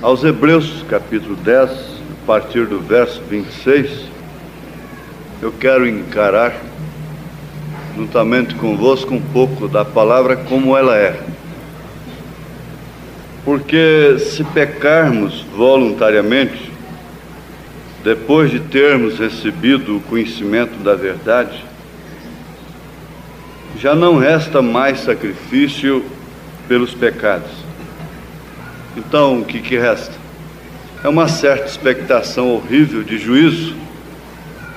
Aos Hebreus, capítulo 10, a partir do verso 26, eu quero encarar, juntamente convosco, um pouco da palavra como ela é. Porque se pecarmos voluntariamente, depois de termos recebido o conhecimento da verdade, já não resta mais sacrifício pelos pecados. Então, o que resta? É uma certa expectação horrível de juízo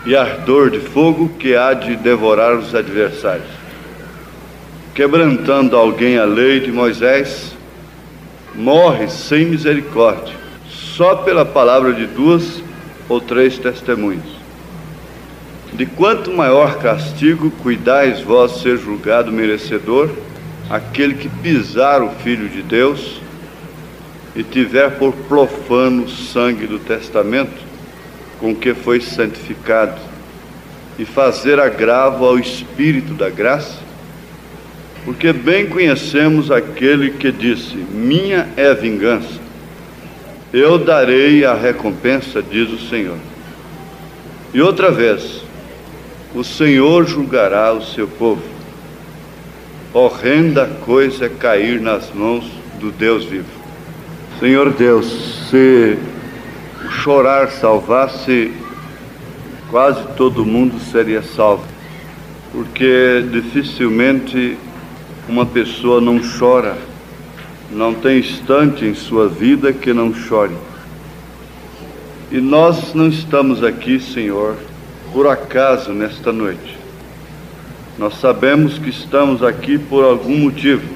e ardor de fogo que há de devorar os adversários. Quebrantando alguém a lei de Moisés, morre sem misericórdia, só pela palavra de 2 ou 3 testemunhos. De quanto maior castigo cuidais vós ser julgado merecedor aquele que pisar o Filho de Deus e tiver por profano o sangue do testamento com que foi santificado, e fazer agravo ao Espírito da graça? Porque bem conhecemos aquele que disse: minha é a vingança, eu darei a recompensa, diz o Senhor. E outra vez, o Senhor julgará o seu povo. Horrenda coisa é cair nas mãos do Deus vivo. Senhor Deus, se o chorar salvasse, quase todo mundo seria salvo, porque dificilmente uma pessoa não chora, não tem instante em sua vida que não chore. E nós não estamos aqui, Senhor, por acaso nesta noite. Nós sabemos que estamos aqui por algum motivo,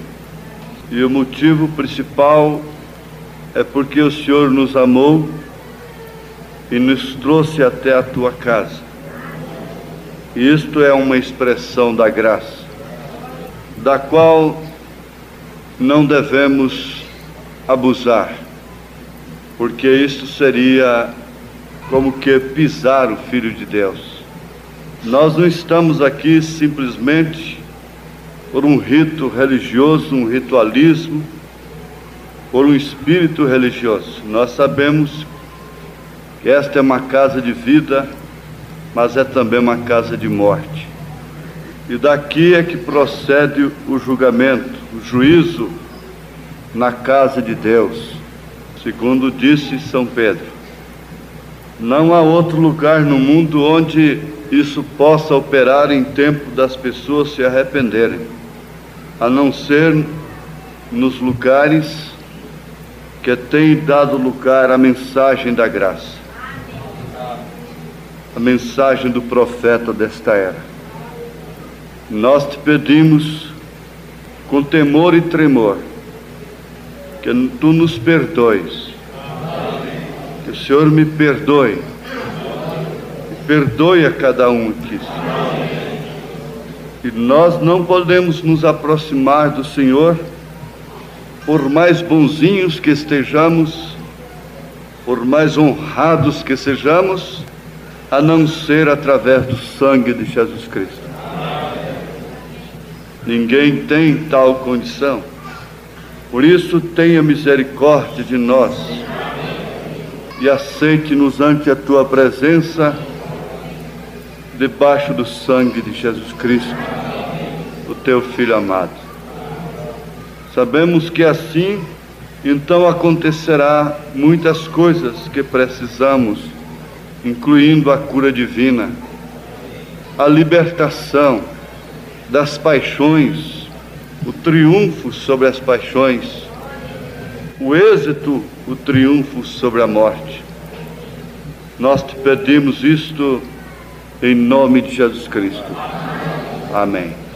e o motivo principal é porque o Senhor nos amou e nos trouxe até a tua casa. E isto é uma expressão da graça, da qual não devemos abusar, porque isto seria como que pisar o Filho de Deus. Nós não estamos aqui simplesmente por um rito religioso, um ritualismo, por um espírito religioso. Nós sabemos que esta é uma casa de vida, mas é também uma casa de morte. E daqui é que procede o julgamento, o juízo na casa de Deus, segundo disse São Pedro. Não há outro lugar no mundo onde isso possa operar em tempo das pessoas se arrependerem, a não ser nos lugares que tem dado lugar à mensagem da graça, a mensagem do profeta desta era. Nós te pedimos, com temor e tremor, que tu nos perdoes, que o Senhor me perdoe, e perdoe a cada um aqui. E nós não podemos nos aproximar do Senhor, por mais bonzinhos que estejamos, por mais honrados que sejamos, a não ser através do sangue de Jesus Cristo. Ninguém tem tal condição. Por isso, tenha misericórdia de nós e aceite-nos ante a tua presença, debaixo do sangue de Jesus Cristo, o teu Filho amado. Sabemos que assim, então, acontecerá muitas coisas que precisamos, incluindo a cura divina, a libertação das paixões, o triunfo sobre as paixões, o êxito, o triunfo sobre a morte. Nós te pedimos isto em nome de Jesus Cristo. Amém.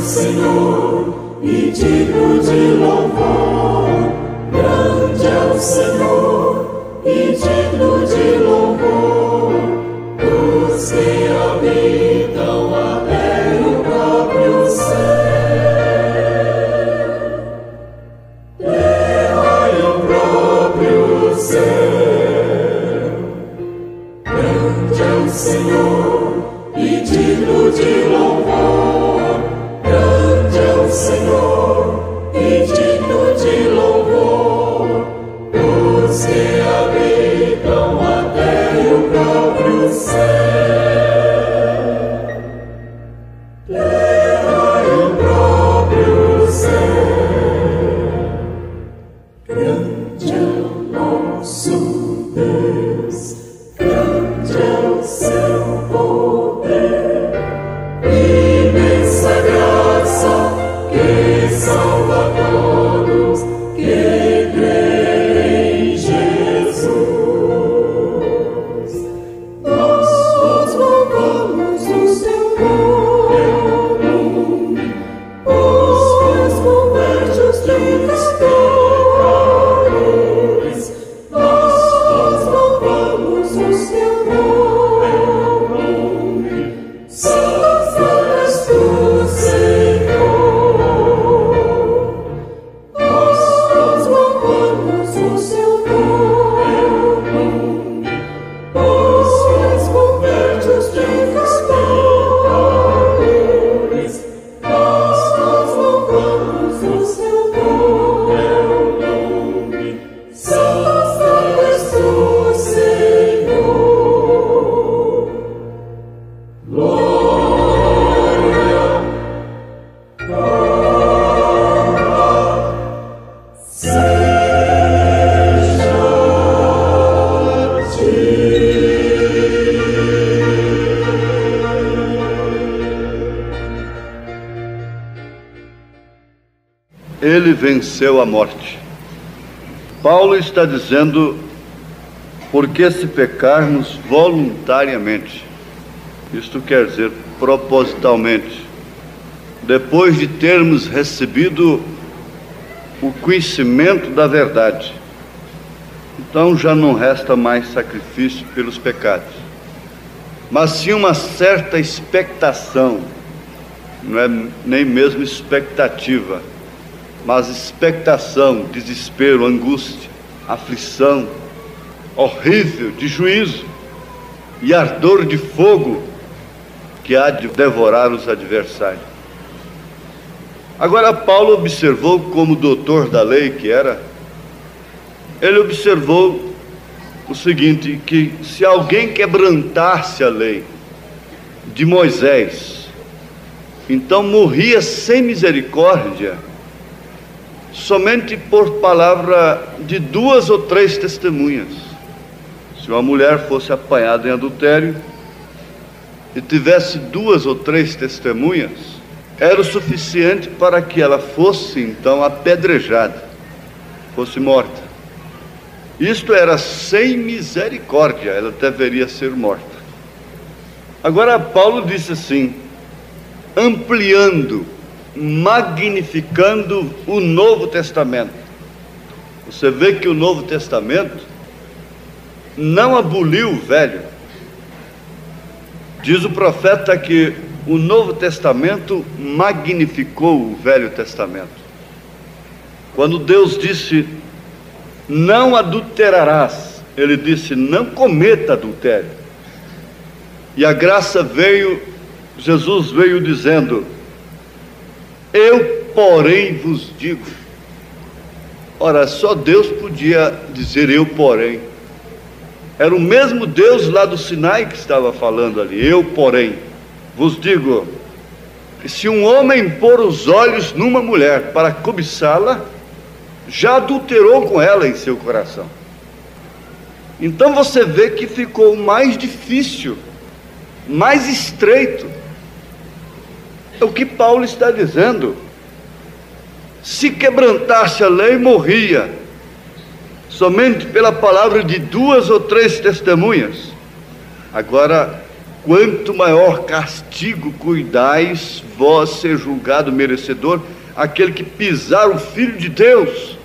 Senhor e digno de louvor, grande é o Senhor e digno de louvor, os que habitam Deus, grande é o seu poder, imensa graça que salva todos que creem em Jesus. Nós louvamos o seu nome, pois converte os pecadores. Nós louvamos o seu nome, santo és tu, Senhor. Nós louvamos o seu nome, pois converte os pecadores. Nós louvamos o seu nome, santo és tu, Senhor. Ele venceu a morte. Paulo está dizendo, porque se pecarmos voluntariamente, isto quer dizer propositalmente, depois de termos recebido o conhecimento da verdade, então já não resta mais sacrifício pelos pecados, mas sim uma certa expectação, não é nem mesmo expectativa, mas expectação, desespero, angústia, aflição horrível de juízo e ardor de fogo que há de devorar os adversários. Agora Paulo observou, como doutor da lei que era, ele observou o seguinte, que se alguém quebrantasse a lei de Moisés, então morria sem misericórdia, somente por palavra de 2 ou 3 testemunhas. Se uma mulher fosse apanhada em adultério e tivesse 2 ou 3 testemunhas, era o suficiente para que ela fosse então apedrejada, fosse morta. Isto era sem misericórdia, ela deveria ser morta. Agora Paulo disse assim, ampliando, magnificando o Novo Testamento. Você vê que o Novo Testamento não aboliu o Velho. Diz o profeta que o Novo Testamento magnificou o Velho Testamento. Quando Deus disse, não adulterarás, ele disse, não cometa adultério. E a graça veio, Jesus veio dizendo, eu, porém, vos digo. Ora, só Deus podia dizer eu, porém. Era o mesmo Deus lá do Sinai que estava falando ali. Eu, porém, vos digo, que se um homem pôr os olhos numa mulher para cobiçá-la, já adulterou com ela em seu coração. Então você vê que ficou mais difícil, mais estreito. É o que Paulo está dizendo. Se quebrantasse a lei, morria, somente pela palavra de 2 ou 3 testemunhas. Agora, quanto maior castigo cuidais vós ser julgado merecedor, aquele que pisar o Filho de Deus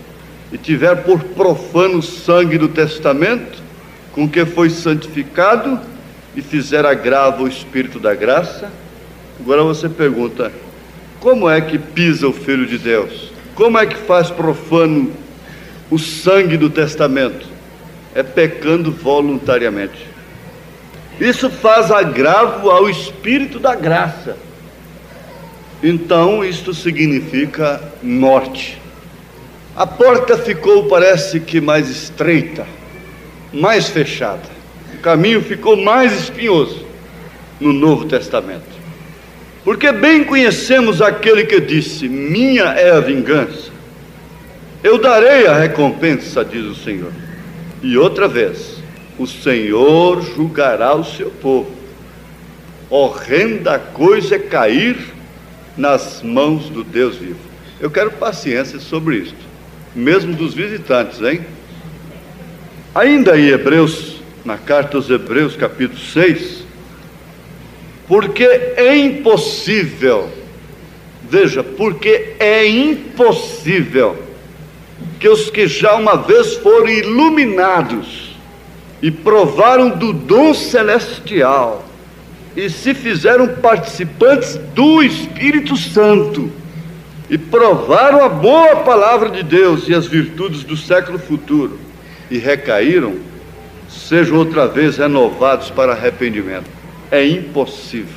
e tiver por profano o sangue do testamento, com que foi santificado, e fizer agravo ao Espírito da graça. Agora você pergunta, como é que pisa o Filho de Deus? Como é que faz profano o sangue do testamento? É pecando voluntariamente. Isso faz agravo ao Espírito da graça. Então isto significa morte. A porta ficou, parece que mais estreita, mais fechada. O caminho ficou mais espinhoso no Novo Testamento. Porque bem conhecemos aquele que disse, minha é a vingança, eu darei a recompensa, diz o Senhor. E outra vez, o Senhor julgará o seu povo. Horrenda coisa é cair nas mãos do Deus vivo. Eu quero paciência sobre isto, mesmo dos visitantes, hein? Ainda em Hebreus, na carta aos Hebreus, capítulo 6, porque é impossível, veja, porque é impossível que os que já uma vez foram iluminados e provaram do dom celestial e se fizeram participantes do Espírito Santo e provaram a boa palavra de Deus e as virtudes do século futuro e recaíram, sejam outra vez renovados para arrependimento. É impossível,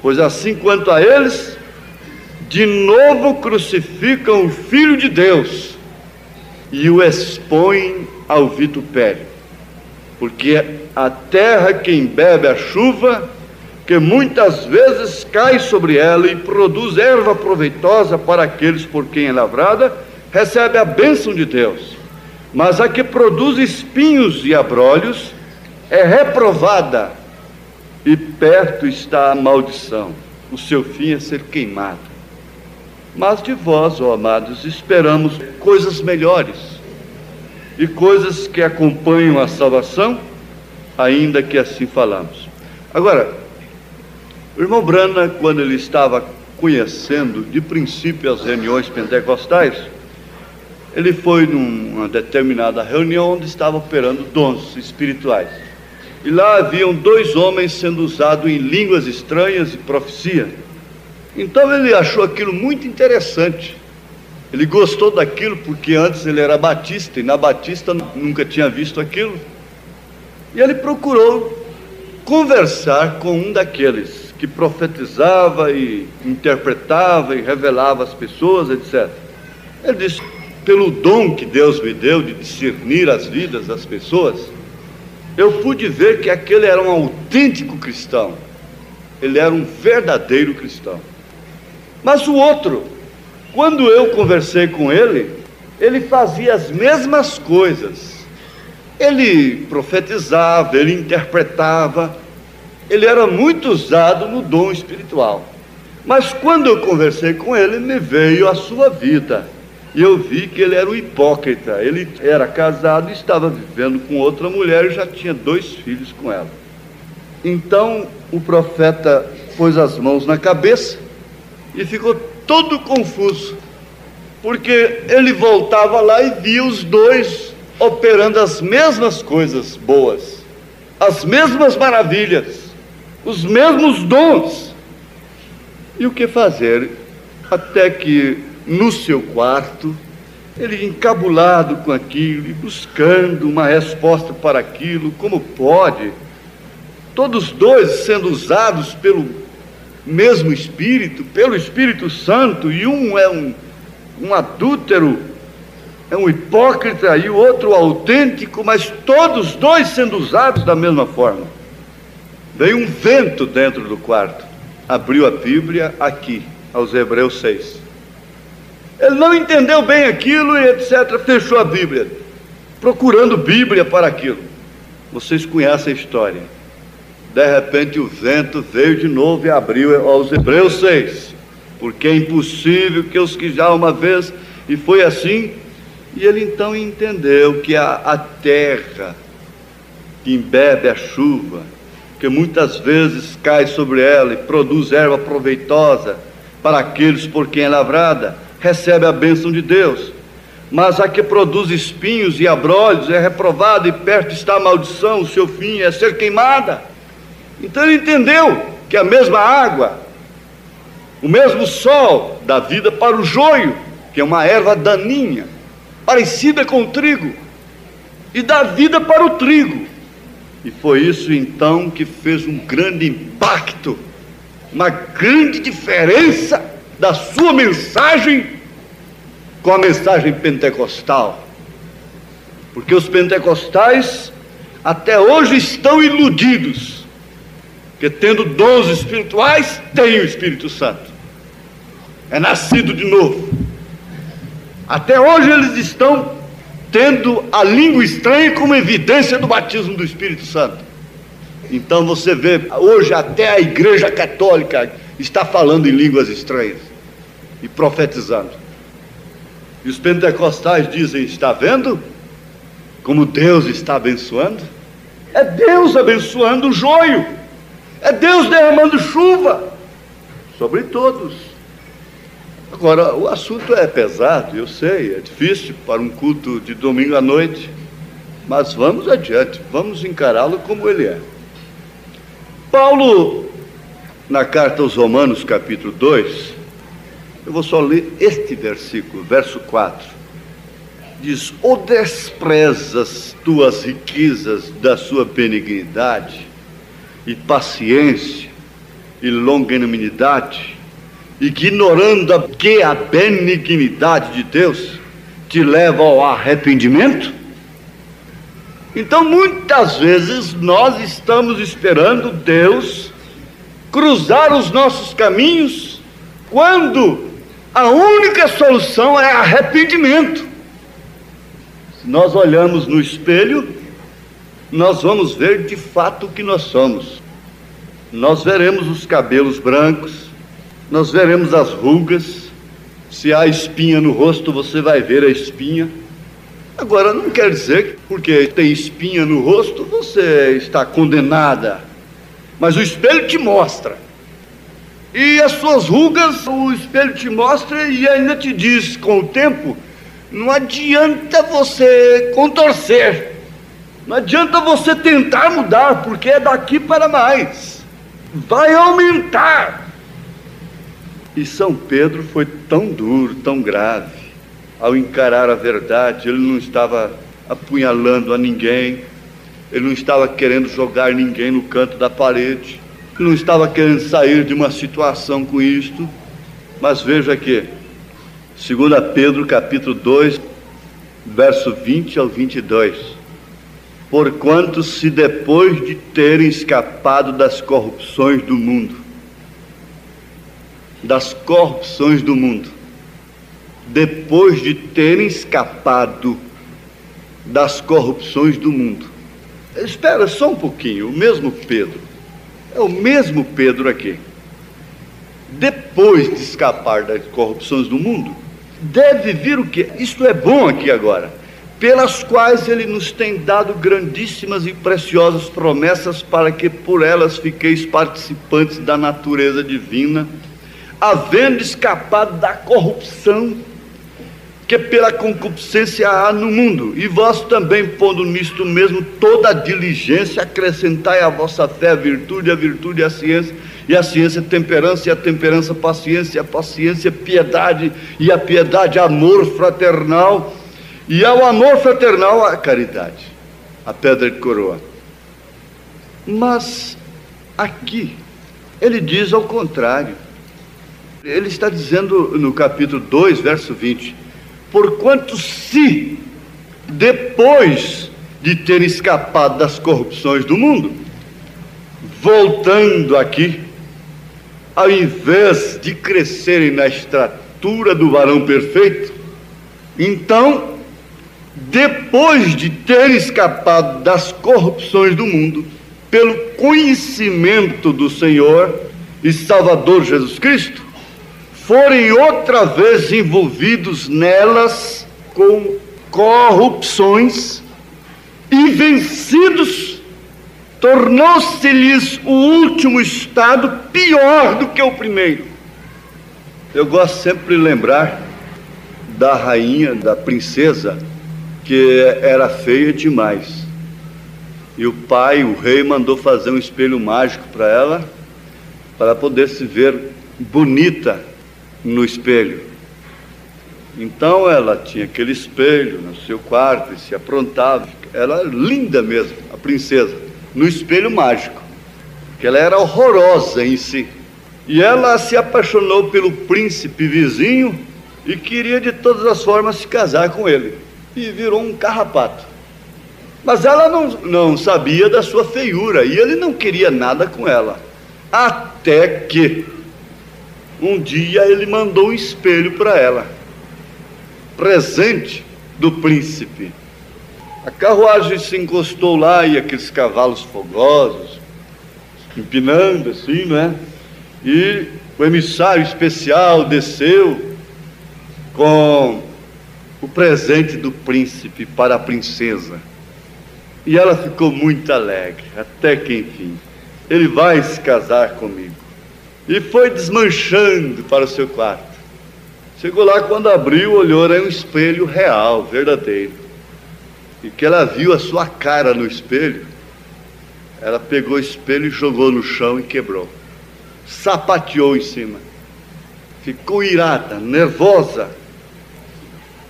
pois assim quanto a eles, de novo crucificam o Filho de Deus e o expõem ao vitupério, porque a terra quem bebe a chuva, que muitas vezes cai sobre ela e produz erva proveitosa para aqueles por quem é lavrada, recebe a bênção de Deus. Mas a que produz espinhos e abrolhos é reprovada, e perto está a maldição, o seu fim é ser queimado. Mas de vós, ó amados, esperamos coisas melhores, e coisas que acompanham a salvação, ainda que assim falamos. Agora, o irmão Brana, quando ele estava conhecendo de princípio as reuniões pentecostais, ele foi numa determinada reunião onde estava operando dons espirituais. E lá haviam 2 homens sendo usados em línguas estranhas e profecia. Então ele achou aquilo muito interessante. Ele gostou daquilo porque antes ele era batista e na Batista nunca tinha visto aquilo. E ele procurou conversar com um daqueles que profetizava e interpretava e revelava às pessoas, etc. Ele disse: pelo dom que Deus me deu de discernir as vidas das pessoas, eu pude ver que aquele era um autêntico cristão, ele era um verdadeiro cristão. Mas o outro, quando eu conversei com ele, ele fazia as mesmas coisas, ele profetizava, ele interpretava, ele era muito usado no dom espiritual. Mas quando eu conversei com ele, me veio a sua vida, e eu vi que ele era um hipócrita. Ele era casado e estava vivendo com outra mulher e já tinha 2 filhos com ela. Então o profeta pôs as mãos na cabeça e ficou todo confuso, porque ele voltava lá e via os 2 operando as mesmas coisas boas, as mesmas maravilhas, os mesmos dons. E o que fazer? Até que no seu quarto, ele encabulado com aquilo e buscando uma resposta para aquilo, como pode, todos 2 sendo usados pelo mesmo Espírito, pelo Espírito Santo, e um é um adúltero, é um hipócrita, e o outro autêntico, mas todos 2 sendo usados da mesma forma. Veio um vento dentro do quarto, abriu a Bíblia aqui, aos Hebreus 6. Ele não entendeu bem aquilo e etc, fechou a Bíblia, procurando Bíblia para aquilo. Vocês conhecem a história. De repente o vento veio de novo e abriu aos Hebreus 6, porque é impossível que os que já uma vez, e foi assim, e ele então entendeu que a terra que embebe a chuva, que muitas vezes cai sobre ela e produz erva proveitosa para aqueles por quem é lavrada, recebe a bênção de Deus. Mas a que produz espinhos e abrolhos é reprovada, e perto está a maldição, o seu fim é ser queimada. Então ele entendeu que a mesma água, o mesmo sol dá vida para o joio, que é uma erva daninha, parecida com o trigo, e dá vida para o trigo. E foi isso então que fez um grande impacto, uma grande diferença da sua mensagem com a mensagem pentecostal. Porque os pentecostais até hoje estão iludidos, que tendo dons espirituais, tem o Espírito Santo, é nascido de novo. Até hoje eles estão tendo a língua estranha como evidência do batismo do Espírito Santo. Então você vê, hoje até a Igreja Católica está falando em línguas estranhas e profetizando. E os pentecostais dizem: está vendo como Deus está abençoando? É Deus abençoando o joio, é Deus derramando chuva sobre todos. Agora, o assunto é pesado, eu sei, é difícil para um culto de domingo à noite, mas vamos adiante, vamos encará-lo como ele é. Paulo, na carta aos Romanos, capítulo 2, eu vou só ler este versículo, verso 4, diz: ou desprezas tuas riquezas da sua benignidade e paciência e longanimidade, ignorando que a benignidade de Deus te leva ao arrependimento? Então, muitas vezes, nós estamos esperando Deus cruzar os nossos caminhos, quando a única solução é arrependimento. Se nós olhamos no espelho, nós vamos ver de fato o que nós somos. Nós veremos os cabelos brancos, nós veremos as rugas. Se há espinha no rosto, você vai ver a espinha. Agora, não quer dizer que porque tem espinha no rosto, você está condenada. Mas o espelho te mostra. E as suas rugas, o espelho te mostra e ainda te diz, com o tempo, não adianta você contorcer. Não adianta você tentar mudar, porque é daqui para mais. Vai aumentar. E São Pedro foi tão duro, tão grave. Ao encarar a verdade, ele não estava apunhalando a ninguém, ele não estava querendo jogar ninguém no canto da parede, ele não estava querendo sair de uma situação com isto. Mas veja aqui, 2 Pedro capítulo 2, verso 20 ao 22. Porquanto, se depois de terem escapado das corrupções do mundo, depois de terem escapado das corrupções do mundo. Espera só um pouquinho, o mesmo Pedro, é o mesmo Pedro aqui. Depois de escapar das corrupções do mundo, deve vir o quê? Isto é bom aqui agora, pelas quais ele nos tem dado grandíssimas e preciosas promessas, para que por elas fiqueis participantes da natureza divina, havendo escapado da corrupção que pela concupiscência há no mundo. E vós também, pondo nisto mesmo toda a diligência, acrescentai à vossa fé a virtude a ciência, e a ciência temperança, e a temperança paciência, a paciência piedade, e a piedade amor fraternal, e ao amor fraternal a caridade, a pedra de coroa. Mas aqui ele diz ao contrário. Ele está dizendo no capítulo 2, verso 20: porquanto, se depois de ter escapado das corrupções do mundo, voltando aqui, ao invés de crescerem na estatura do varão perfeito, então, depois de ter escapado das corrupções do mundo, pelo conhecimento do Senhor e Salvador Jesus Cristo, forem outra vez envolvidos nelas com corrupções e vencidos, tornou-se-lhes o último estado pior do que o primeiro. Eu gosto sempre de lembrar da rainha, da princesa, que era feia demais, e o pai, o rei, mandou fazer um espelho mágico para ela, para poder se ver bonita no espelho. Então ela tinha aquele espelho no seu quarto e se aprontava. Ela era linda mesmo, a princesa, no espelho mágico, porque ela era horrorosa em si. E ela se apaixonou pelo príncipe vizinho e queria de todas as formas se casar com ele, e virou um carrapato. Mas ela não sabia da sua feiura, e ele não queria nada com ela, até que um dia ele mandou um espelho para ela, presente, do príncipe. A carruagem se encostou lá e aqueles cavalos fogosos, empinando assim, né? E o emissário especial desceu com o presente do príncipe para a princesa. E ela ficou muito alegre, até que enfim, ele vai se casar comigo. E foi desmanchando para o seu quarto. Chegou lá, quando abriu, olhou, era um espelho real, verdadeiro. E que ela viu a sua cara no espelho, ela pegou o espelho e jogou no chão e quebrou. Sapateou em cima. Ficou irada, nervosa.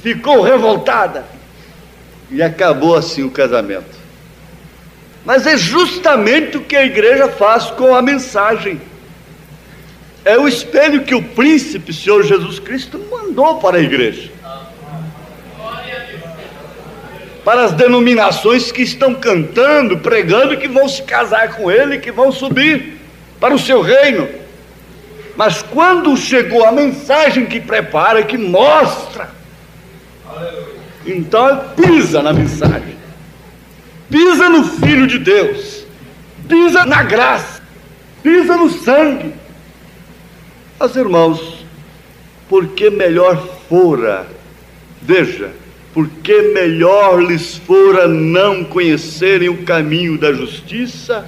Ficou revoltada. E acabou assim o casamento. Mas é justamente o que a igreja faz com a mensagem. É o espelho que o príncipe, Senhor Jesus Cristo, mandou para a igreja. Para as denominações que estão cantando, pregando, que vão se casar com ele, que vão subir para o seu reino. Mas quando chegou a mensagem que prepara, que mostra, então pisa na mensagem, pisa no Filho de Deus, pisa na graça, pisa no sangue. Mas, irmãos, porque melhor fora, veja, porque melhor lhes fora não conhecerem o caminho da justiça,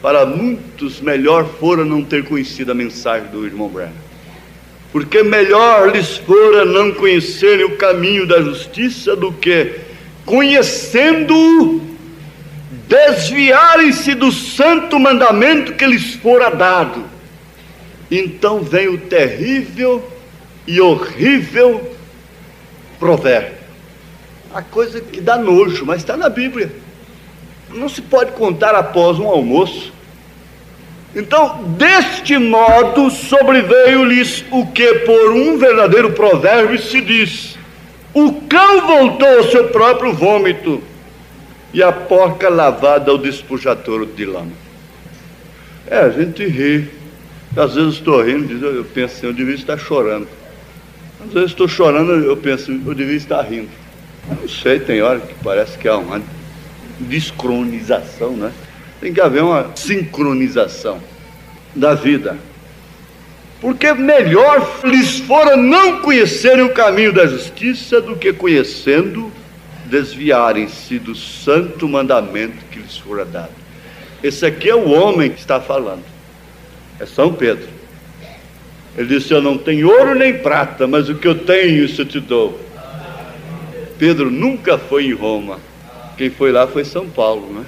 para muitos melhor fora não ter conhecido a mensagem do irmão Branham. Porque melhor lhes fora não conhecerem o caminho da justiça do que, conhecendo-o, desviarem-se do santo mandamento que lhes fora dado. Então vem o terrível e horrível provérbio. A coisa que dá nojo, mas está na Bíblia. Não se pode contar após um almoço. Então, deste modo, sobreveio-lhes o que por um verdadeiro provérbio se diz: o cão voltou ao seu próprio vômito, e a porca lavada ao despojadouro de lama. A gente ri. Às vezes estou rindo, eu penso assim, eu devia estar chorando. Às vezes estou chorando, eu penso, eu devia estar rindo. Eu não sei, tem hora que parece que há uma descronização, né? Tem que haver uma sincronização da vida. Porque melhor lhes fora não conhecerem o caminho da justiça do que conhecendo, desviarem-se do santo mandamento que lhes fora dado. Esse aqui é o homem que está falando. É São Pedro. Ele disse: eu não tenho ouro nem prata, mas o que eu tenho, isso eu te dou. Pedro nunca foi em Roma. Quem foi lá foi São Paulo, né?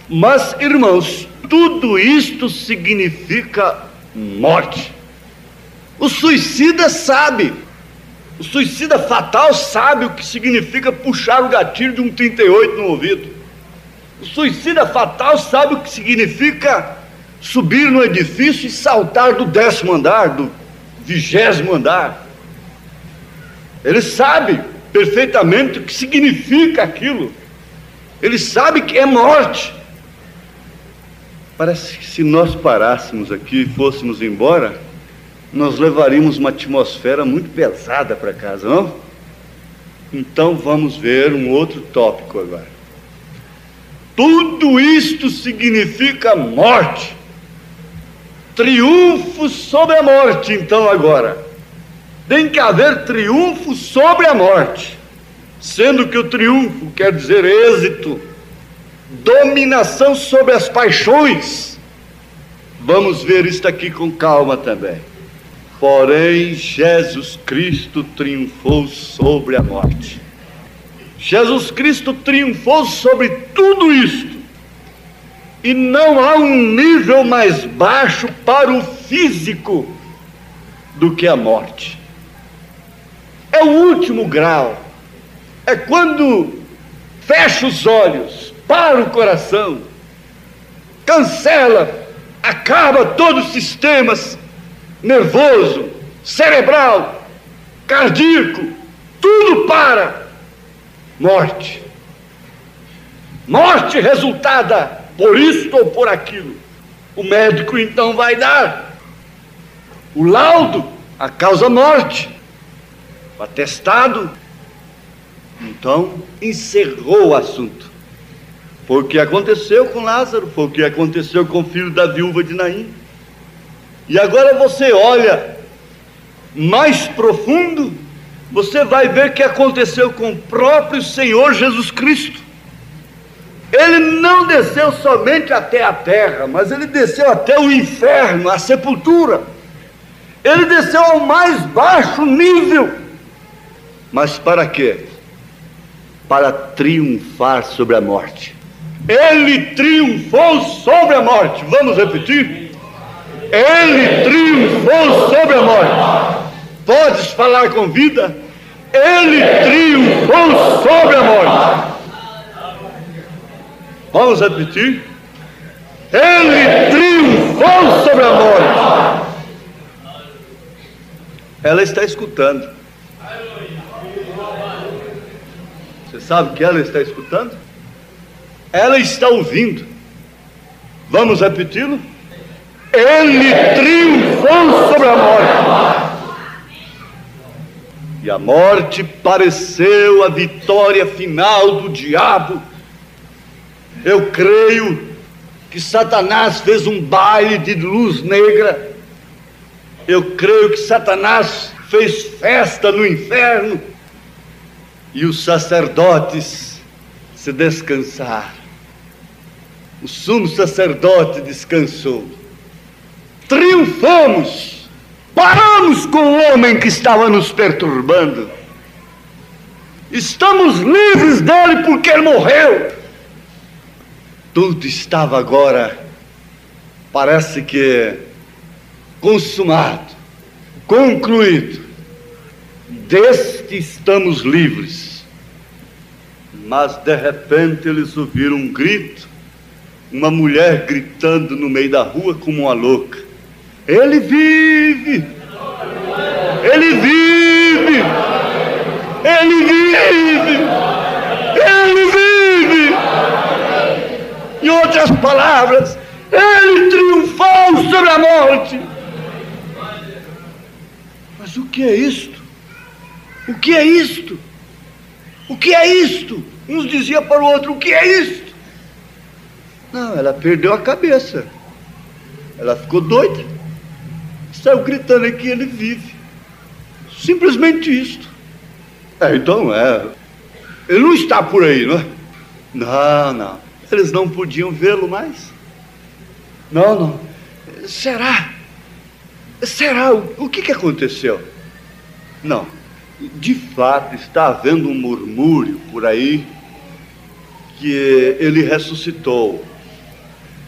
Mas, irmãos, tudo isto significa morte. O suicida sabe. O suicida fatal sabe o que significa puxar o gatilho de um 38 no ouvido. O suicida fatal sabe o que significa subir no edifício e saltar do 10º andar, do 20º andar. Ele sabe perfeitamente o que significa aquilo. Ele sabe que é morte. Parece que se nós parássemos aqui e fôssemos embora, nós levaríamos uma atmosfera muito pesada para casa, não? Então vamos ver um outro tópico agora. Tudo isto significa morte. Triunfo sobre a morte, então agora. Tem que haver triunfo sobre a morte, sendo que o triunfo quer dizer êxito, dominação sobre as paixões. Vamos ver isto aqui com calma também. Porém, Jesus Cristo triunfou sobre a morte. Jesus Cristo triunfou sobre tudo isto. E não há um nível mais baixo para o físico do que a morte. É o último grau. É quando fecha os olhos, para o coração, cancela, acaba todos os sistemas nervoso, cerebral, cardíaco, tudo para. Morte. Morte resultada por isto ou por aquilo. O médico então vai dar o laudo, a causa morte, o atestado. Então, encerrou o assunto. Foi o que aconteceu com Lázaro, foi o que aconteceu com o filho da viúva de Naim. E agora você olha mais profundo, você vai ver que aconteceu com o próprio Senhor Jesus Cristo. Ele não desceu somente até a terra, mas ele desceu até o inferno, a sepultura. Ele desceu ao mais baixo nível. Mas para quê? Para triunfar sobre a morte. Ele triunfou sobre a morte. Vamos repetir? Ele triunfou sobre a morte. Podes falar com vida? Ele triunfou sobre a morte. Vamos repetir? Ele triunfou sobre a morte. Ela está escutando. Você sabe o que ela está escutando? Ela está ouvindo. Vamos repeti-lo? Ele triunfou sobre a morte. E a morte pareceu a vitória final do diabo. Eu creio que Satanás fez um baile de luz negra. Eu creio que Satanás fez festa no inferno. E os sacerdotes se descansaram. O sumo sacerdote descansou. Triunfamos. Paramos com o homem que estava nos perturbando. Estamos livres dele porque ele morreu. Tudo estava agora, parece que consumado, concluído. Deste estamos livres. Mas de repente eles ouviram um grito, uma mulher gritando no meio da rua como uma louca. Ele vive! Ele vive! Ele vive! Ele vive! Em outras palavras, ele triunfou sobre a morte. Mas o que é isto? O que é isto? O que é isto? Uns diziam para o outro, o que é isto? Não, ela perdeu a cabeça. Ela ficou doida. Saiu gritando aqui, ele vive. Simplesmente isto. Então ele não está por aí, não é? Não. Eles não podiam vê-lo mais. Não. Será? O que aconteceu? Não. De fato, está havendo um murmúrio por aí que ele ressuscitou.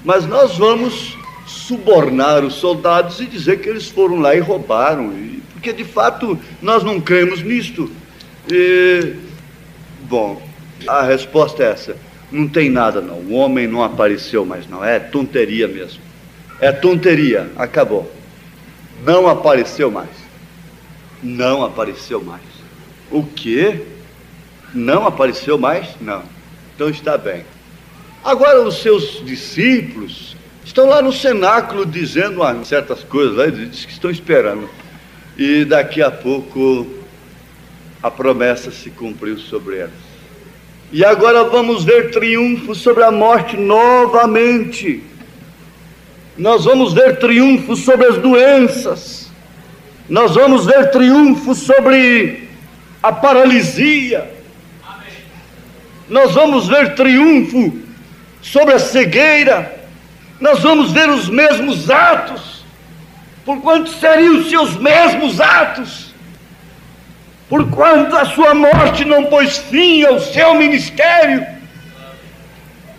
Mas nós vamos subornar os soldados e dizer que eles foram lá e roubaram. Porque, de fato, nós não cremos nisto. Bom, a resposta é essa. Não tem nada, não. O homem não apareceu mais, não. É tonteria mesmo. É tonteria. Acabou. Não apareceu mais. Não apareceu mais. O quê? Não apareceu mais? Não. Então está bem. Agora os seus discípulos estão lá no cenáculo dizendo certas coisas lá, eles dizem que estão esperando. E daqui a pouco a promessa se cumpriu sobre eles. E agora vamos ver triunfo sobre a morte novamente. Nós vamos ver triunfo sobre as doenças. Nós vamos ver triunfo sobre a paralisia. Nós vamos ver triunfo sobre a cegueira. Nós vamos ver os mesmos atos. Porquanto seriam os seus mesmos atos. Porquanto a sua morte não pôs fim ao seu ministério.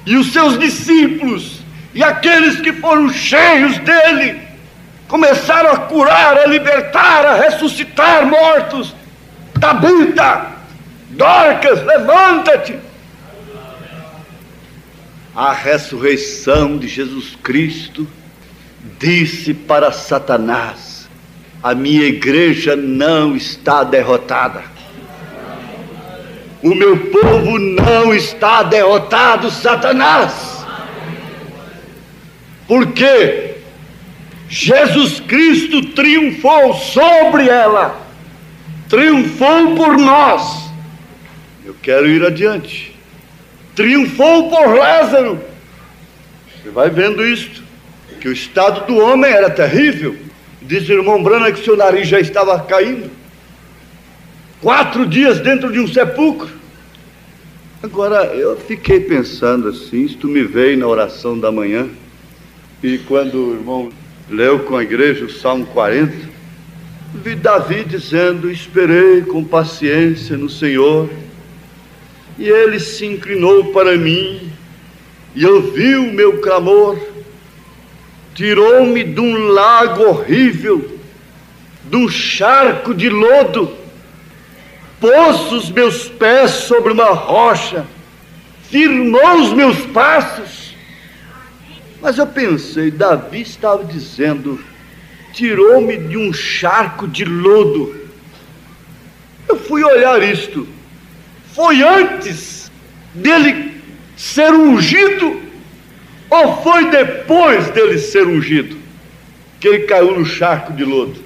E os seus discípulos e aqueles que foram cheios dele começaram a curar, a libertar, a ressuscitar mortos. Tabita, Dorcas, levanta-te. A ressurreição de Jesus Cristo disse para Satanás: a minha igreja não está derrotada. O meu povo não está derrotado, Satanás. Porque Jesus Cristo triunfou sobre ela. Triunfou por nós. Eu quero ir adiante. Triunfou por Lázaro. Você vai vendo isto, que o estado do homem era terrível. Diz o irmão Branham que seu nariz já estava caindo. 4 dias dentro de um sepulcro. Agora, eu fiquei pensando assim, isto me veio na oração da manhã, e quando o irmão leu com a igreja o Salmo 40, vi Davi dizendo: esperei com paciência no Senhor, e ele se inclinou para mim, e ouviu o meu clamor, tirou-me de um lago horrível, de um charco de lodo, pôs os meus pés sobre uma rocha, firmou os meus passos. Mas eu pensei, Davi estava dizendo: tirou-me de um charco de lodo. Eu fui olhar isto. Foi antes dele ser ungido ou foi depois dele ser ungido que ele caiu no charco de lodo?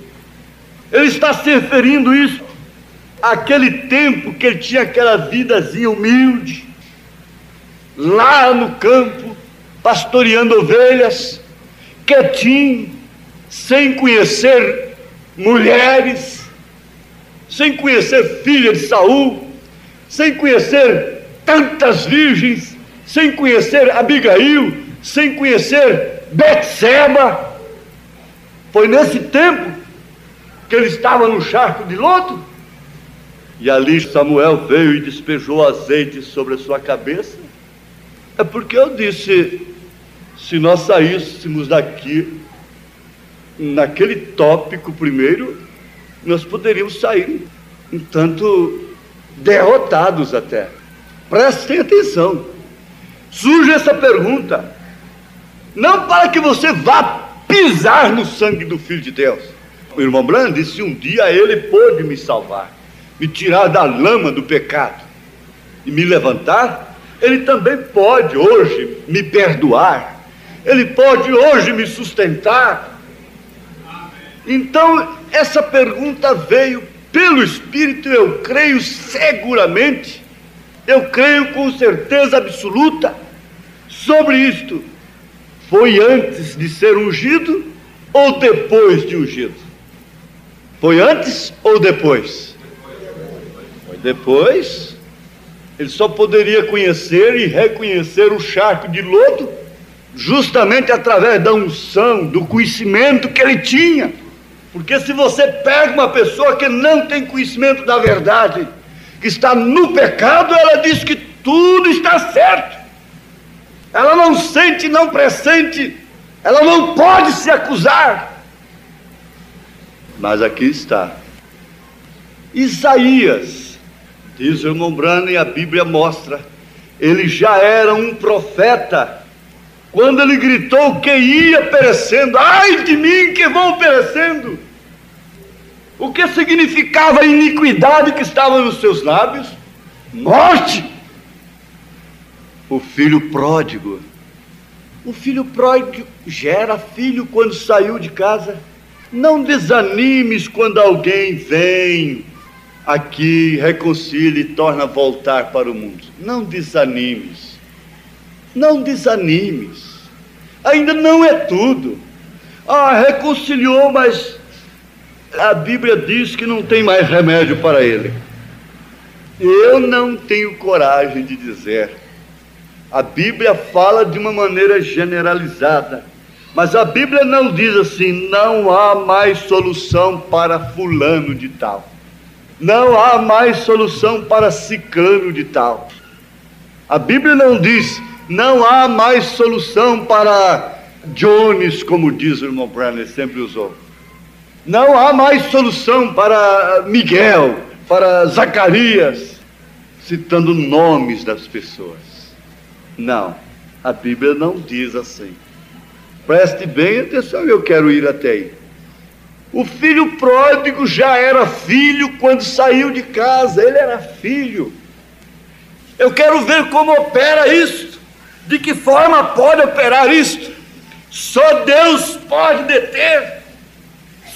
Ele está se referindo isso àquele tempo que ele tinha aquela vidazinha humilde, lá no campo, pastoreando ovelhas, quietinho, sem conhecer mulheres, sem conhecer filha de Saul, sem conhecer tantas virgens, sem conhecer Abigail, sem conhecer Betseba. Foi nesse tempo que ele estava no charco de lodo. E ali Samuel veio e despejou azeite sobre a sua cabeça. É porque eu disse, se nós saíssemos daqui naquele tópico primeiro, nós poderíamos sair um tanto derrotados até. Prestem atenção. Surge essa pergunta, não para que você vá pisar no sangue do Filho de Deus. O irmão Branham disse: um dia ele pôde me salvar, me tirar da lama do pecado e me levantar. Ele também pode hoje me perdoar, ele pode hoje me sustentar. Então essa pergunta veio pelo Espírito, eu creio seguramente, eu creio com certeza absoluta sobre isto. Foi antes de ser ungido ou depois de ungido? Foi antes ou depois? Foi depois. Ele só poderia conhecer e reconhecer o charco de lodo justamente através da unção, do conhecimento que ele tinha. Porque se você pega uma pessoa que não tem conhecimento da verdade, que está no pecado, ela diz que tudo está certo. Ela não sente, não pressente, ela não pode se acusar. Mas aqui está. Isaías, diz o irmão Branham, e a Bíblia mostra, ele já era um profeta quando ele gritou que ia perecendo. Ai de mim que vou perecendo! O que significava a iniquidade que estava nos seus lábios? Morte! O filho pródigo. O filho pródigo já era filho quando saiu de casa. Não desanimes quando alguém vem aqui, reconcilia e torna a voltar para o mundo. Não desanimes. Não desanimes. Ainda não é tudo. Reconciliou, mas a Bíblia diz que não tem mais remédio para ele. Eu não tenho coragem de dizer. A Bíblia fala de uma maneira generalizada, mas a Bíblia não diz assim: não há mais solução para fulano de tal, não há mais solução para ciclano de tal. A Bíblia não diz: não há mais solução para Jones, como diz o irmão Branham, sempre usou. Não há mais solução para Miguel, para Zacarias, citando nomes das pessoas. Não, a Bíblia não diz assim. Preste bem atenção, eu quero ir até aí. O filho pródigo já era filho quando saiu de casa, ele era filho. Eu quero ver como opera isto, de que forma pode operar isto. Só Deus pode deter,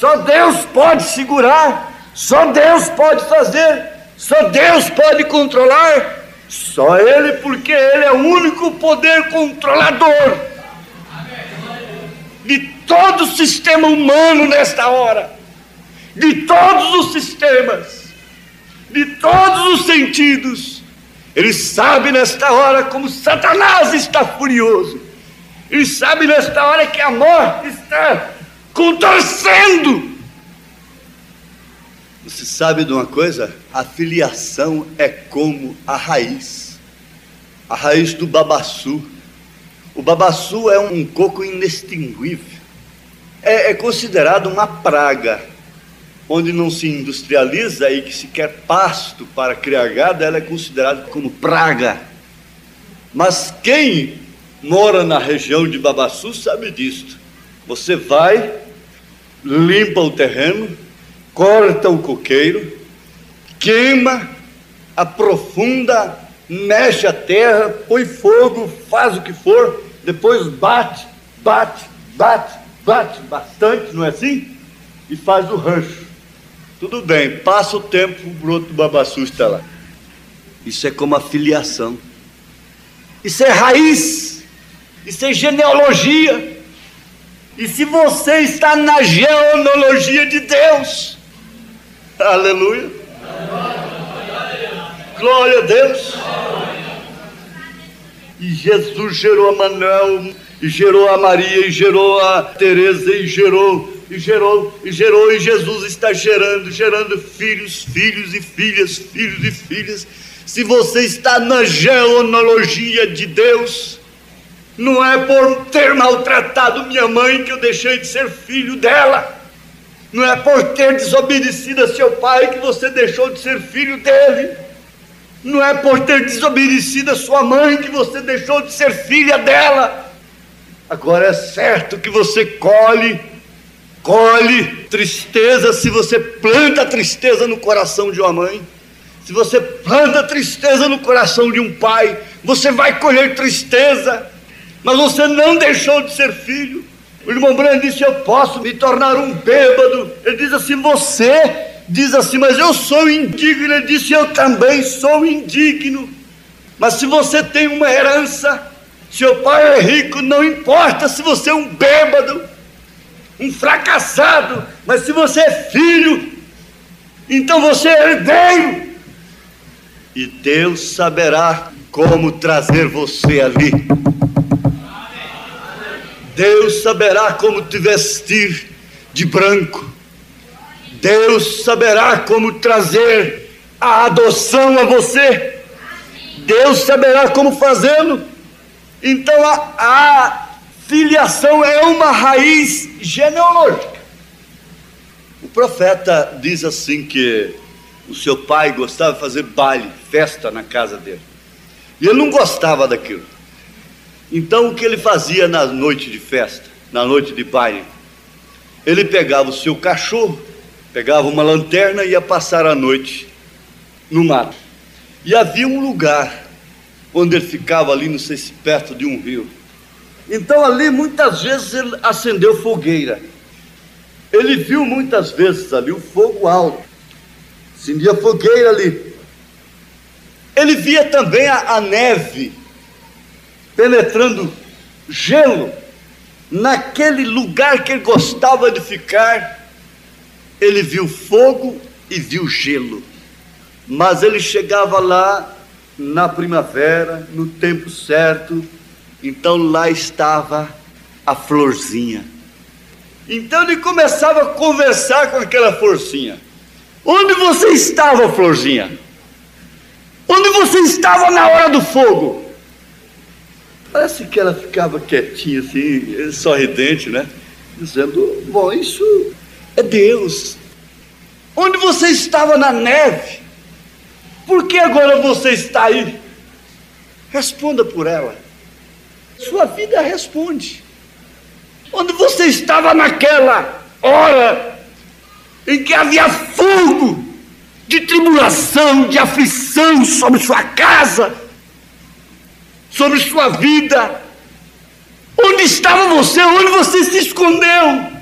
só Deus pode segurar, só Deus pode fazer. Só Deus pode controlar? Só Ele, porque Ele é o único poder controlador de todo o sistema humano nesta hora, de todos os sistemas, de todos os sentidos. Ele sabe nesta hora como Satanás está furioso. Ele sabe nesta hora que a morte está contorcendo. Você sabe de uma coisa? A filiação é como a raiz do babaçu. O babaçu é um coco inextinguível. É considerado uma praga. Onde não se industrializa e que se quer pasto para criar gado, ela é considerada como praga. Mas quem mora na região de Babaçu sabe disso. Você vai, limpa o terreno, corta o coqueiro, queima, aprofunda, mexe a terra, põe fogo, faz o que for, depois bate bastante, não é assim? E faz o rancho. Tudo bem, passa o tempo, o broto do babaçu está lá. Isso é como a filiação. Isso é raiz. Isso é genealogia. E se você está na genealogia de Deus, aleluia, glória a Deus. E Jesus gerou a Manuel, e gerou a Maria, e gerou a Teresa, e gerou, e Jesus está gerando filhos e filhas. Se você está na genealogia de Deus, não é por ter maltratado minha mãe que eu deixei de ser filho dela, não é por ter desobedecido a seu pai que você deixou de ser filho dele, não é por ter desobedecido a sua mãe que você deixou de ser filha dela. Agora é certo que você colhe tristeza se você planta tristeza no coração de uma mãe. Se você planta tristeza no coração de um pai, você vai colher tristeza. Mas você não deixou de ser filho. O irmão Branham disse: eu posso me tornar um bêbado. Ele diz assim: você diz assim, mas eu sou indigno. Ele disse: eu também sou indigno. Mas se você tem uma herança, seu pai é rico, não importa se você é um bêbado, um fracassado, mas se você é filho, então você é herdeiro. E Deus saberá como trazer você ali. Deus saberá como te vestir de branco. Deus saberá como trazer a adoção a você. Deus saberá como fazê-lo. Então a filiação é uma raiz genealógica. O profeta diz assim que o seu pai gostava de fazer baile, festa na casa dele. E ele não gostava daquilo. Então o que ele fazia na noite de festa, na noite de baile? Ele pegava o seu cachorro, pegava uma lanterna e ia passar a noite no mato. E havia um lugar onde ele ficava ali, não sei se perto de um rio. Então ali muitas vezes ele acendeu fogueira. Ele viu muitas vezes ali o fogo alto, acendia fogueira ali. Ele via também a neve penetrando gelo. Naquele lugar que ele gostava de ficar, ele viu fogo e viu gelo. Mas ele chegava lá na primavera, no tempo certo. Então lá estava a florzinha. Então ele começava a conversar com aquela florzinha. Onde você estava, florzinha? Onde você estava na hora do fogo? Parece que ela ficava quietinha assim, sorridente, né? Dizendo: bom, isso é Deus. Onde você estava na neve? Por que agora você está aí? Responda por ela. Sua vida responde. Onde você estava naquela hora em que havia fogo de tribulação, de aflição sobre sua casa, sobre sua vida? Onde estava você? Onde você se escondeu?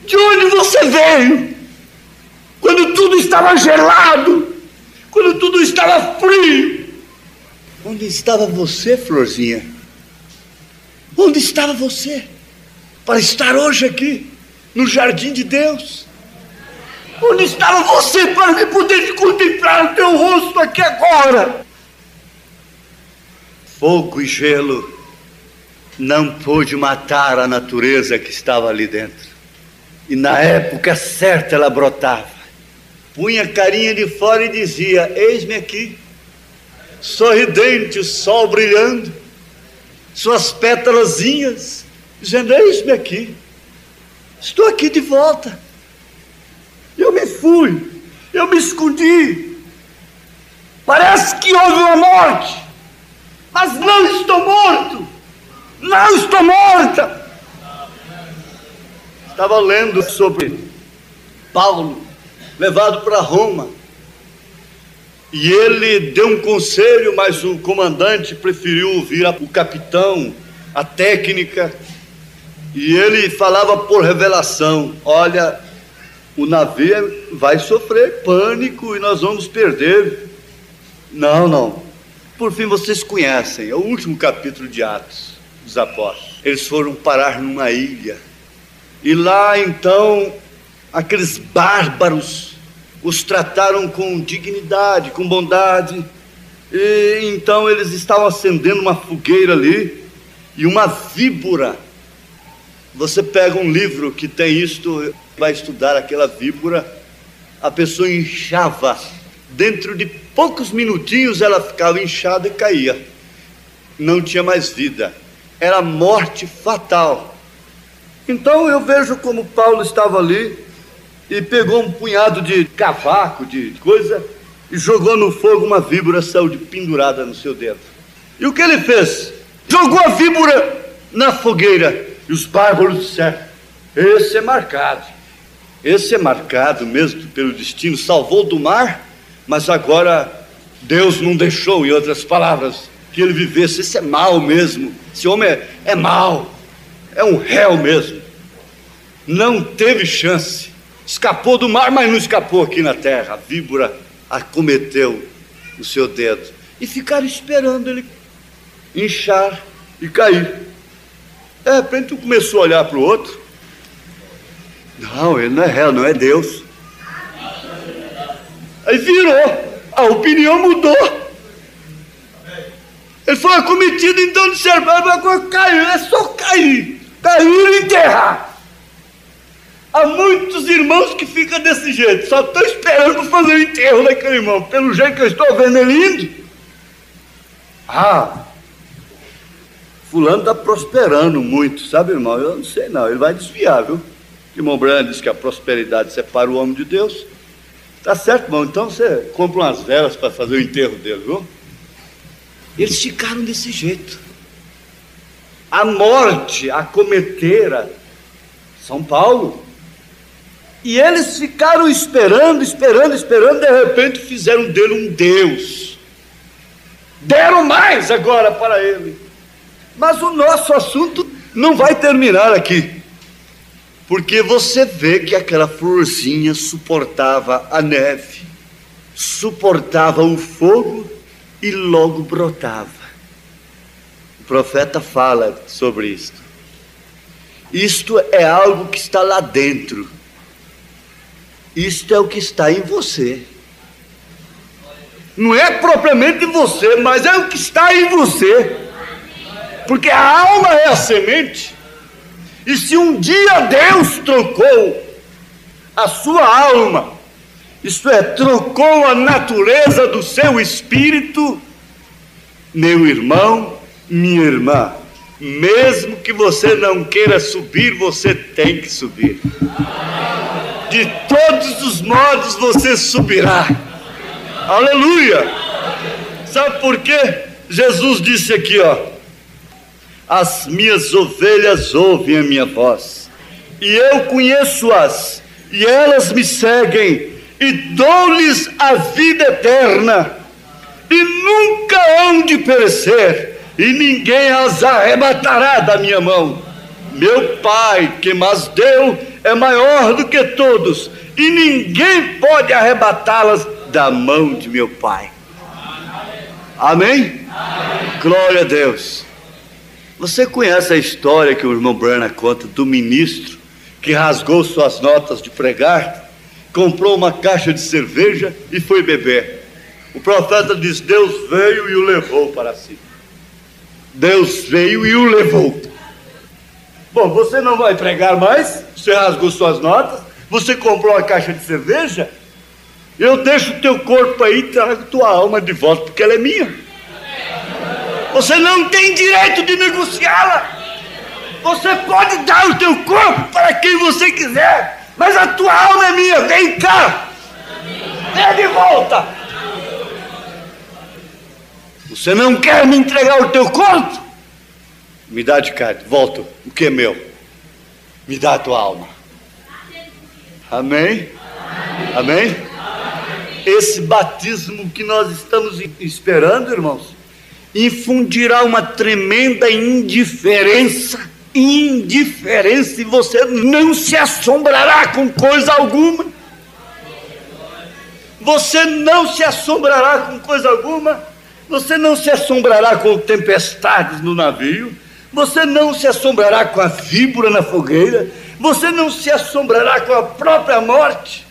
De onde você veio? Quando tudo estava gelado, tudo estava frio. Onde estava você, Florzinha? Onde estava você para estar hoje aqui, no jardim de Deus? Onde estava você para me poder contemplar o teu rosto aqui agora? Fogo e gelo não pôde matar a natureza que estava ali dentro. E na época certa ela brotava. Punha a carinha de fora e dizia: eis-me aqui. Sorridente, o sol brilhando, suas pétalazinhas, dizendo: eis-me aqui. Estou aqui de volta. Eu me fui, eu me escondi. Parece que houve uma morte, mas não estou morto. Não estou morta. Estava lendo sobre Paulo, levado para Roma. E ele deu um conselho, mas o comandante preferiu ouvir o capitão, a técnica. E ele falava por revelação: olha, o navio vai sofrer pânico e nós vamos perder. Não. Por fim, vocês conhecem, é o último capítulo de Atos dos Apóstolos. Eles foram parar numa ilha. E lá, então, aqueles bárbaros os trataram com dignidade, com bondade. E então eles estavam acendendo uma fogueira ali. E uma víbora. Você pega um livro que tem isto, vai estudar aquela víbora. A pessoa inchava. Dentro de poucos minutinhos ela ficava inchada e caía. Não tinha mais vida. Era morte fatal. Então eu vejo como Paulo estava ali e pegou um punhado de cavaco, de coisa, e jogou no fogo. Uma víbora saiu de pendurada no seu dedo. E o que ele fez? Jogou a víbora na fogueira. E os bárbaros disseram: esse é marcado. Esse é marcado mesmo pelo destino. Salvou do mar, mas agora Deus não deixou, em outras palavras, que ele vivesse. Esse é mau mesmo. Esse homem é mau. É um réu mesmo. Não teve chance. Escapou do mar, mas não escapou aqui na terra. A víbora acometeu o seu dedo. E ficaram esperando ele inchar e cair. De repente um começou a olhar para o outro. Não, ele não é réu, não é Deus. Aí virou. A opinião mudou. Ele foi acometido, então disseram: agora caiu, é só cair. Cair e enterrar. Há muitos irmãos que ficam desse jeito, só estão esperando fazer o enterro daquele irmão. Pelo jeito que eu estou vendo ele indo. Fulano está prosperando muito, sabe, irmão? Eu não sei não, ele vai desviar, viu? O irmão Brand diz que a prosperidade separa o homem de Deus. Tá certo, irmão, então você compra umas velas para fazer o enterro dele, viu? Eles ficaram desse jeito. A morte acometera São Paulo. E eles ficaram esperando, de repente fizeram dele um Deus. Deram mais agora para ele. Mas o nosso assunto não vai terminar aqui. Porque você vê que aquela florzinha suportava a neve, suportava o fogo e logo brotava. O profeta fala sobre isto. Isto é algo que está lá dentro. Isto é o que está em você. Não é propriamente você, mas é o que está em você. Porque a alma é a semente. E se um dia Deus trocou a sua alma, isto é, trocou a natureza do seu espírito, meu irmão, minha irmã, mesmo que você não queira subir, você tem que subir. De todos os modos você subirá. Aleluia! Sabe por quê? Jesus disse aqui, as minhas ovelhas ouvem a minha voz, e eu conheço-as, e elas me seguem, e dou-lhes a vida eterna, e nunca hão de perecer, e ninguém as arrebatará da minha mão. Meu Pai, que mas deu, é maior do que todos, e ninguém pode arrebatá-las da mão de meu Pai. Amém? Glória a Deus. Você conhece a história que o irmão Branham conta do ministro que rasgou suas notas de pregar, comprou uma caixa de cerveja e foi beber? O profeta diz: Deus veio e o levou para si. Deus veio e o levou. Bom, você não vai pregar mais, você rasgou suas notas, você comprou uma caixa de cerveja, eu deixo o teu corpo aí e trago tua alma de volta, porque ela é minha. Você não tem direito de negociá-la. Você pode dar o teu corpo para quem você quiser, mas a tua alma é minha. Vem cá, vem de volta. Você não quer me entregar o teu corpo? Me dá de cá, volta o que é meu. Me dá a tua alma. Amém? Amém? Esse batismo que nós estamos esperando, irmãos, infundirá uma tremenda indiferença, e você não se assombrará com coisa alguma. Você não se assombrará com coisa alguma. Você não se assombrará com tempestades no navio. Você não se assombrará com a víbora na fogueira. Você não se assombrará com a própria morte.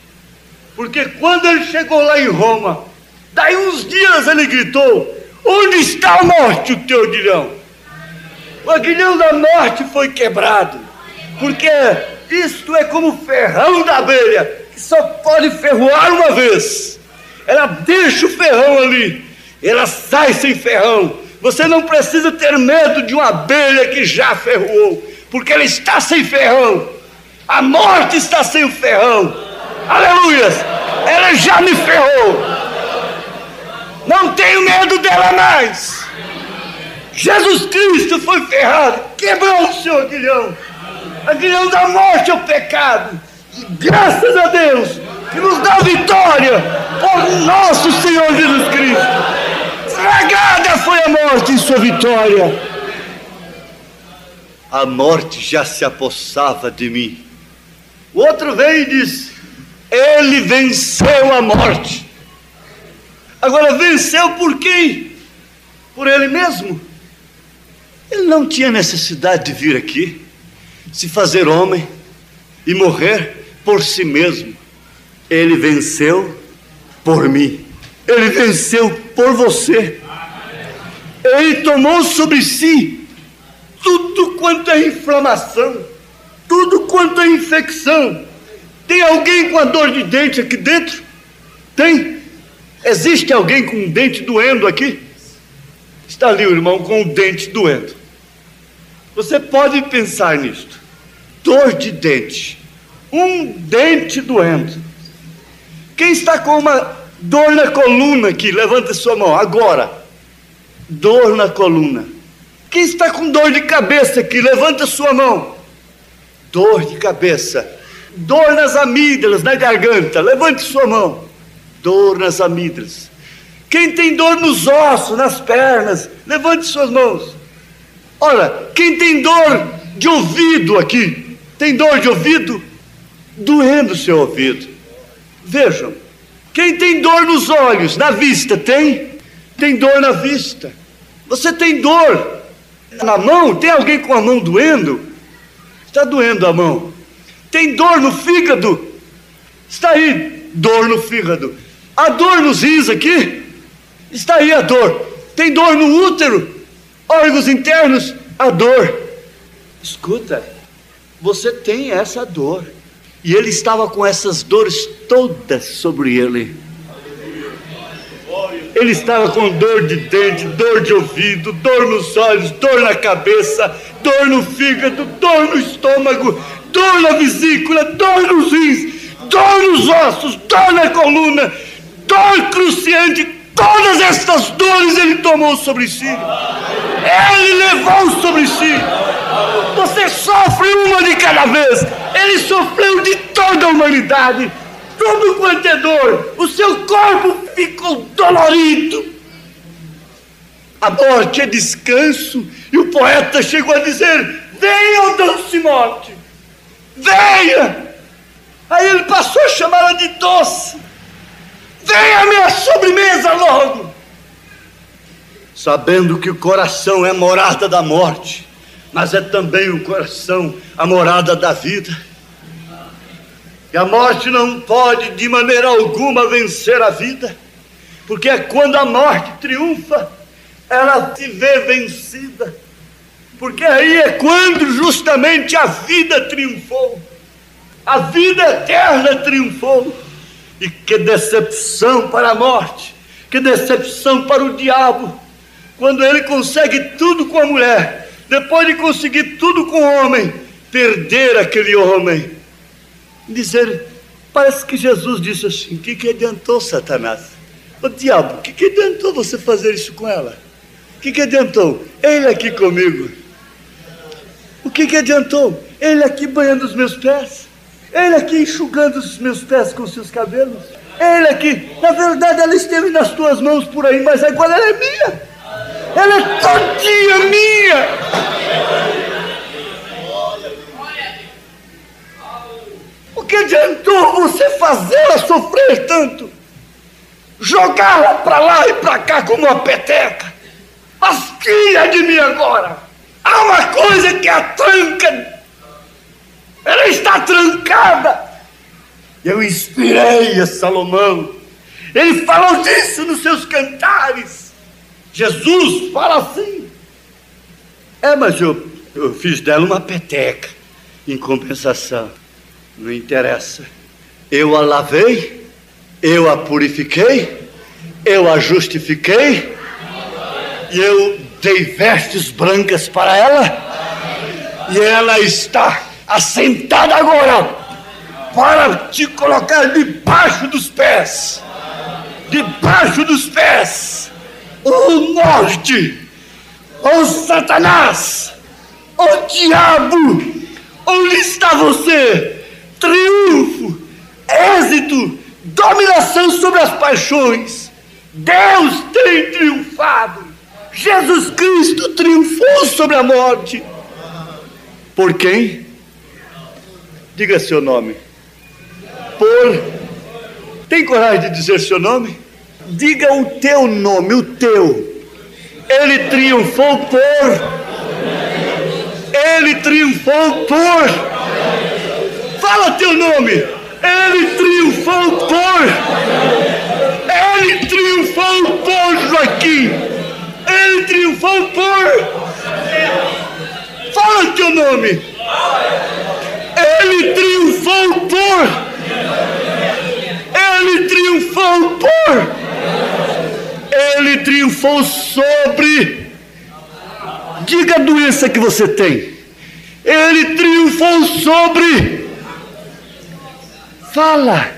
Porque quando ele chegou lá em Roma, daí uns dias ele gritou: onde está a morte, o teu aguilhão? O aguilhão da morte foi quebrado, porque isto é como o ferrão da abelha, que só pode ferroar uma vez. Ela deixa o ferrão ali, ela sai sem ferrão. Você não precisa ter medo de uma abelha que já ferroou, porque ela está sem ferrão. A morte está sem o ferrão. Aleluias! Ela já me ferrou. Não tenho medo dela mais. Jesus Cristo foi ferrado, quebrou o seu aguilhão. Aguilhão da morte é o pecado. E graças a Deus que nos dá vitória por nosso Senhor Jesus Cristo. Tragada foi a morte em sua vitória. A morte já se apossava de mim. O outro veio e disse: ele venceu a morte. Agora, venceu por quem? Por ele mesmo. Ele não tinha necessidade de vir aqui, se fazer homem e morrer por si mesmo. Ele venceu por mim. Ele venceu por você. Ele tomou sobre si tudo quanto é inflamação, tudo quanto é infecção. Tem alguém com a dor de dente aqui dentro? Tem? Existe alguém com um dente doendo aqui? Está ali o irmão com o dente doendo. Você pode pensar nisto. Dor de dente. Um dente doendo. Quem está com uma dor na coluna aqui? Levanta sua mão agora. Dor na coluna. Quem está com dor de cabeça aqui? Levanta sua mão. Dor de cabeça. Dor nas amígdalas, na garganta. Levante sua mão. Dor nas amígdalas. Quem tem dor nos ossos, nas pernas, levante suas mãos. Olha, quem tem dor de ouvido aqui, tem dor de ouvido? Doendo o seu ouvido. Vejam, quem tem dor nos olhos, na vista, tem? Tem dor na vista. Você tem dor na mão? Tem alguém com a mão doendo? Está doendo a mão. Tem dor no fígado? Está aí, dor no fígado. Há dor nos rins aqui? Está aí a dor. Tem dor no útero? Órgãos internos? A dor. Escuta, você tem essa dor. E ele estava com essas dores todas sobre ele. Ele estava com dor de dente, dor de ouvido, dor nos olhos, dor na cabeça, dor no fígado, dor no estômago, dor na vesícula, dor nos rins, dor nos ossos, dor na coluna, dor cruciante. Todas estas dores ele tomou sobre si. Ele levou sobre si. Você sofre uma de cada vez. Ele sofreu de toda a humanidade. Tudo quanto é dor. O seu corpo ficou dolorido. A morte é descanso. E o poeta chegou a dizer: venha, ó doce morte, venha. Aí ele passou a chamá-la de doce. venha-me a sobremesa logo. Sabendo que o coração é a morada da morte, mas é também o coração a morada da vida. E a morte não pode de maneira alguma vencer a vida, porque é quando a morte triunfa, ela se vê vencida. Porque aí é quando justamente a vida triunfou, a vida eterna triunfou. E que decepção para a morte, que decepção para o diabo, quando ele consegue tudo com a mulher, depois de conseguir tudo com o homem, perder aquele homem. Dizer, parece que Jesus disse assim: o que adiantou, Satanás? O diabo, o que adiantou você fazer isso com ela? O que adiantou? Ele aqui comigo. O que adiantou? Ele aqui banhando os meus pés. Ele aqui enxugando os meus pés com os seus cabelos. Ele aqui, na verdade ela esteve nas tuas mãos por aí, mas agora ela é minha. Ela é todinha minha. O que adiantou você fazê-la sofrer tanto? Jogá-la para lá e para cá como uma peteca. Mas tira de mim agora. Há uma coisa que a tranca. Ela está trancada. Eu inspirei a Salomão. Ele falou disso nos seus cantares. Jesus fala assim. Mas eu fiz dela uma peteca. Em compensação, não interessa. Eu a lavei, eu a purifiquei, eu a justifiquei, e eu dei vestes brancas para ela, e ela está assentada agora para te colocar debaixo dos pés. Debaixo dos pés. O morte, o Satanás, o diabo, onde está você? Triunfo, êxito, dominação sobre as paixões. Deus tem triunfado. Jesus Cristo triunfou sobre a morte. Por quem? Diga seu nome. Tem coragem de dizer seu nome? Diga o teu nome, o teu. Ele triunfou por. Ele triunfou por. Fala teu nome. Ele triunfou por. Ele triunfou por Joaquim. Ele triunfou por. Fala teu nome. Ele triunfou por. Ele triunfou por. Ele triunfou sobre. Diga a doença que você tem. Ele triunfou sobre. Fala.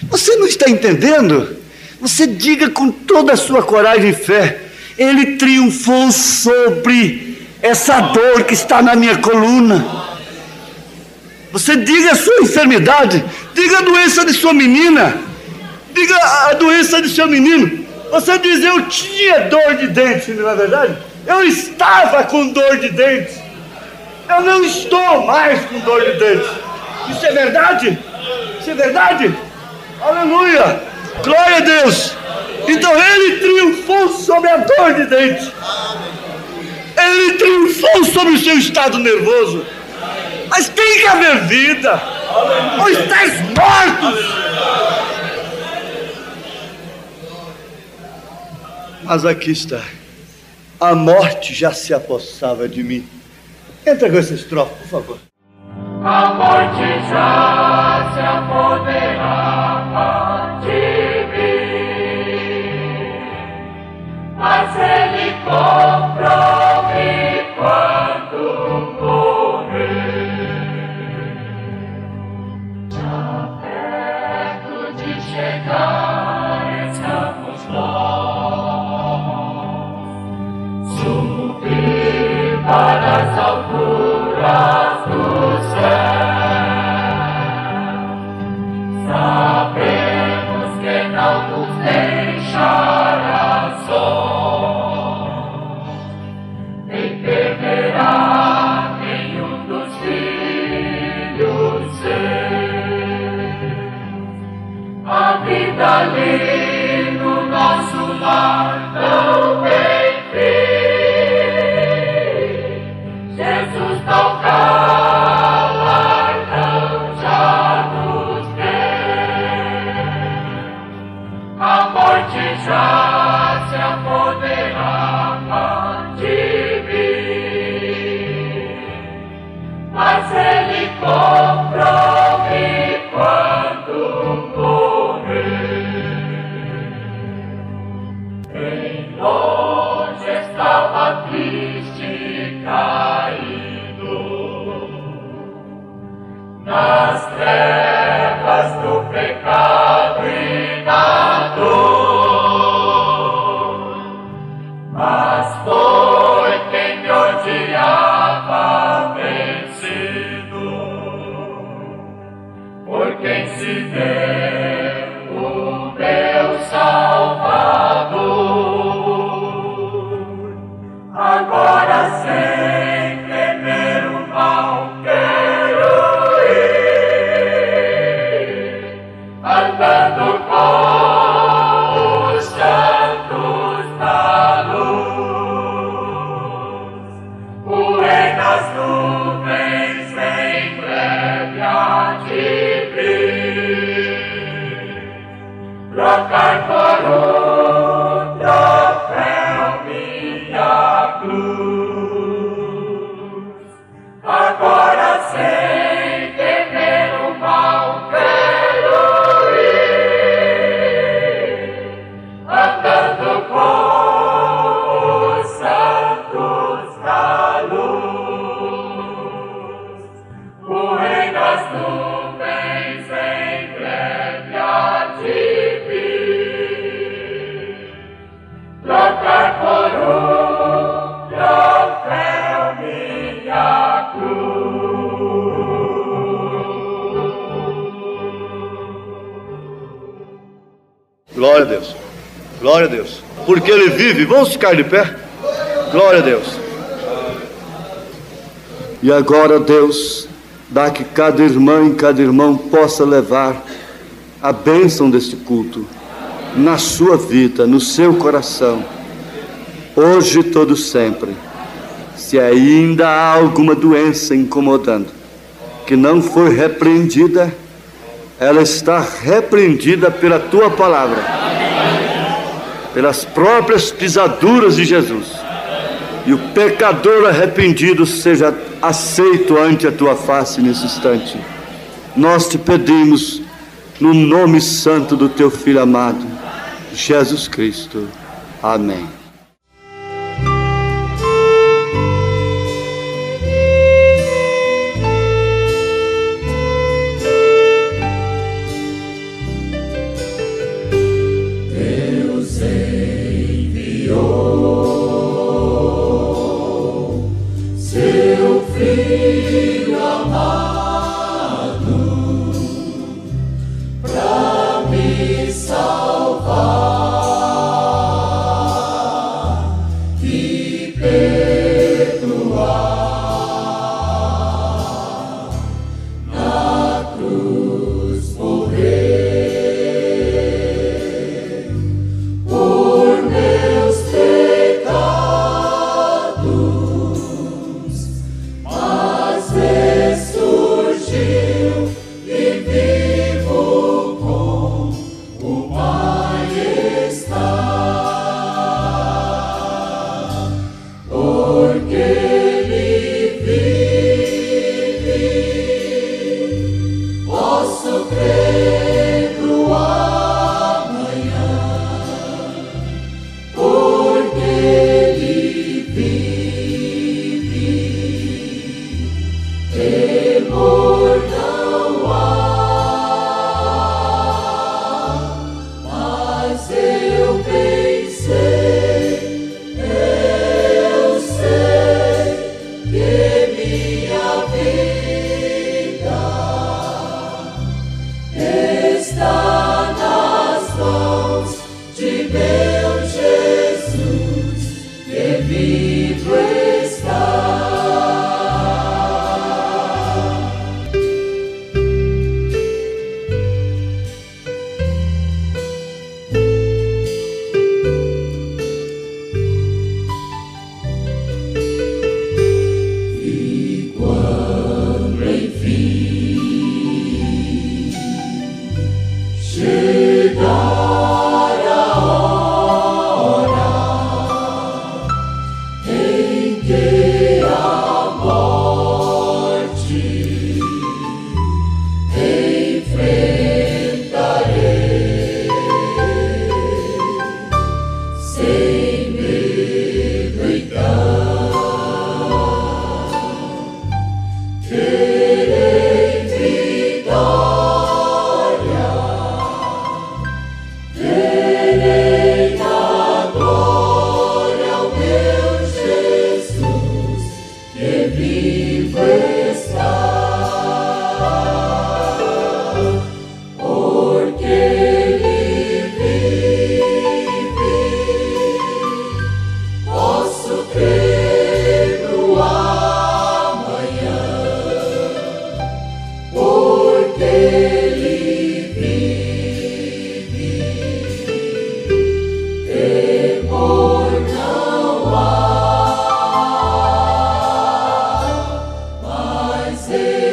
Você não está entendendo? Você diga com toda a sua coragem e fé. Ele triunfou sobre essa dor que está na minha coluna. Você diga a sua enfermidade. Diga a doença de sua menina. Diga a doença de seu menino. Você diz: eu tinha dor de dente, não é verdade? Eu estava com dor de dente. Eu não estou mais com dor de dente. Isso é verdade? Isso é verdade? Aleluia! Glória a Deus! Então ele triunfou sobre a dor de dente. Ele triunfou sobre o seu estado nervoso. Mas tem que haver vida. Ou estáis mortos. Mas aqui está. A morte já se apossava de mim. Entra com essa estrofe, por favor. A morte já se apoderava de mim, mas ele comprou-me quando morrer. Já perto de chegar estamos nós, subir para as alturas do céu. Sabemos que não nos deixará sós. Glória a Deus. Glória a Deus. Porque Ele vive. Vamos ficar de pé? Glória a Deus. E agora, Deus, dá que cada irmã e cada irmão possa levar a bênção deste culto na sua vida, no seu coração, hoje e todo sempre. Se ainda há alguma doença incomodando, que não foi repreendida, ela está repreendida pela tua palavra, pelas próprias pisaduras de Jesus. E o pecador arrependido seja aceito ante a tua face nesse instante. Nós te pedimos no nome santo do teu Filho amado, Jesus Cristo. Amém. Salvar. ser.